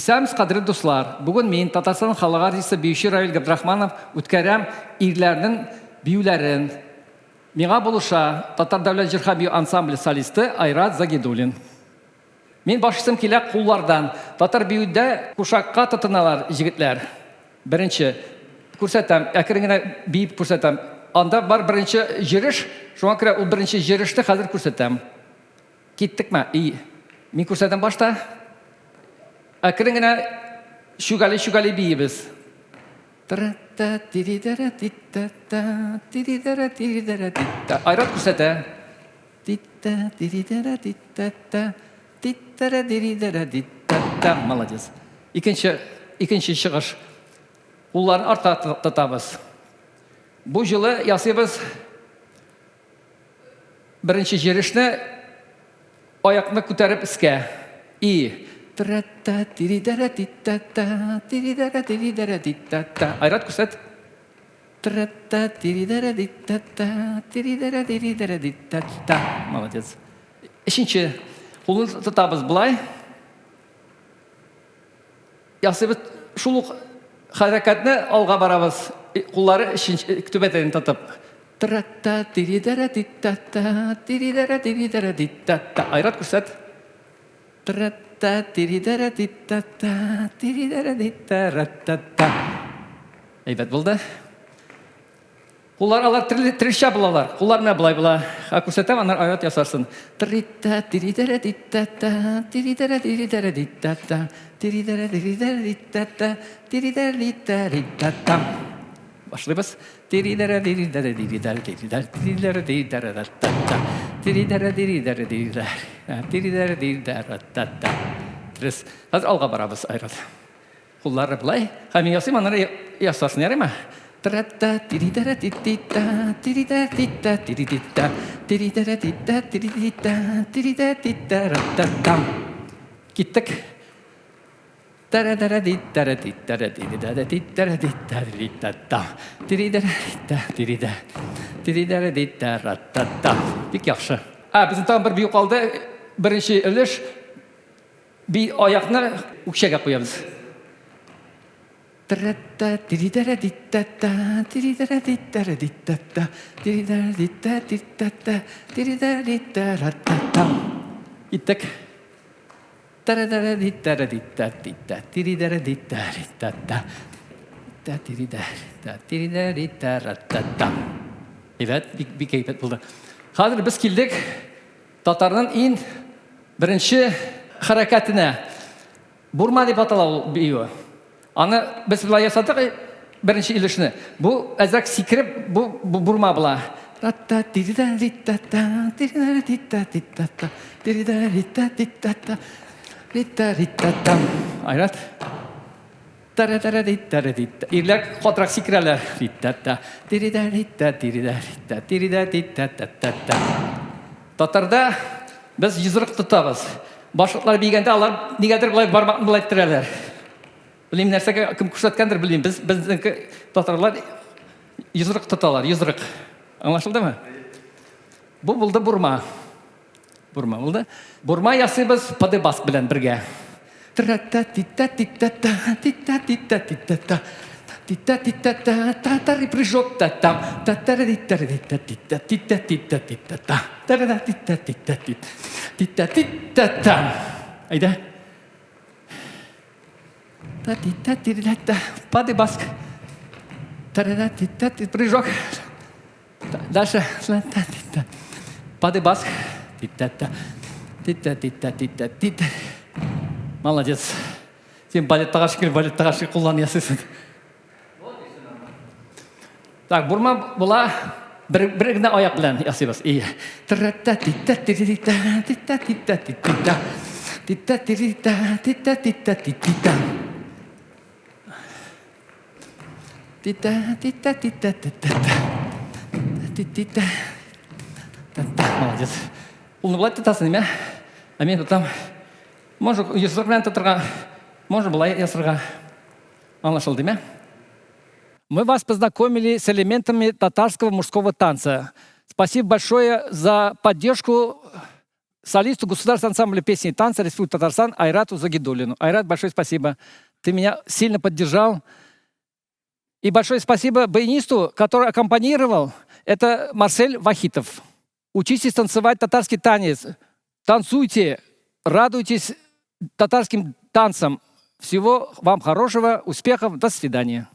Исәміз қадірлі достар, бүгін мен Татарстан халық артисі биючі Равиль Габдрахманов үткәрәм ирләрнең биюләрен. Миңа булыша Татар дәүләт җырха бию ансамбле солисты Айрат Загидуллин. Мен башысым килә куллардан. Татар биюдә кушакка тотыналар җегетләр. Беренче күрсәтәм, әкрен генә биеп күрсәтәм. Анда бар беренче җырыш, шуңа күрә ул беренче җырышты хәзер күрсәтәм. Киттекме? Мин күрсәтәм башта. Әкрен генә шугали биебез. Айрат күрсәтә. Молодец. Икенче чыгыш. Кулларын артка тотабыз. Бу җылы ясыйбыз беренче җырешне аякны күтәреп искә. Айрат күрсәт. Молодец. Ишенче кулны тотабыз булай. Ясыйбыз шул ук хәрәкәтне алга барабыз. Куллары түбәтен тотып. Айрат күрсәт. Әйбәт булды. Куллар алар тирешә булалар. Куллар менә булай була. Күрсәтәм, аннан Айрат ясарсын. Башлыйбыз. Хәзер алга барабыз, Айрат. Куллары булай. Һәм ясыйм, аннан ясарсын, ярыймы? Киттек. Бик яхшы. Безнең тагын бер бию калды. Беренче өлеш би аякны үкчәгә куябыз. Иттек. Evet, бик әйбәт булды. Хәзер без килдек татарның иң беренче хәрәкәтенә. Бурма дип атала ул бию. Аны без булай ясадык беренче илешне. Бу әзрәк сикереп, бу бурма була. Айрат. Ирләр катрак сикерәләр. Татарда без йозрык тотабыз. Башкалар бигәндә алар нигәдер булай бармакны булай иттерәләр. Белмим нәрсәгә кем күрсәткәндер белмим. Безнең татарлар йозрык тоталар, йозрык. Аңлашылдымы? Бу булды бурма. Бурма булды. Бурма ясыйбыз падебас белән бергә. Татар прыжок татам. Айда. Падебас. Прыжок. Дальше. Падебас. Молодец. Сен балеттага шикер куллан ясыйсың. Так, бурма була бер генә аяк белән ясыйбыз. Молодец. Улны булай тотасың, неме? Ә мен тотам. Можно йозрык белән тотырга, можно булай ясырга. Аңлашылды, неме? Мы вас познакомили с элементами татарского мужского танца. Спасибо большое за поддержку солисту государственного ансамбля песни и танца Республики Татарстан Айрату Загидуллину. Айрат, большое спасибо. Ты меня сильно поддержал. И большое спасибо баянисту, который аккомпанировал. Это Марсель Вахитов. Учитесь танцевать татарский танец. Танцуйте, радуйтесь татарским танцам. Всего вам хорошего, успехов, до свидания.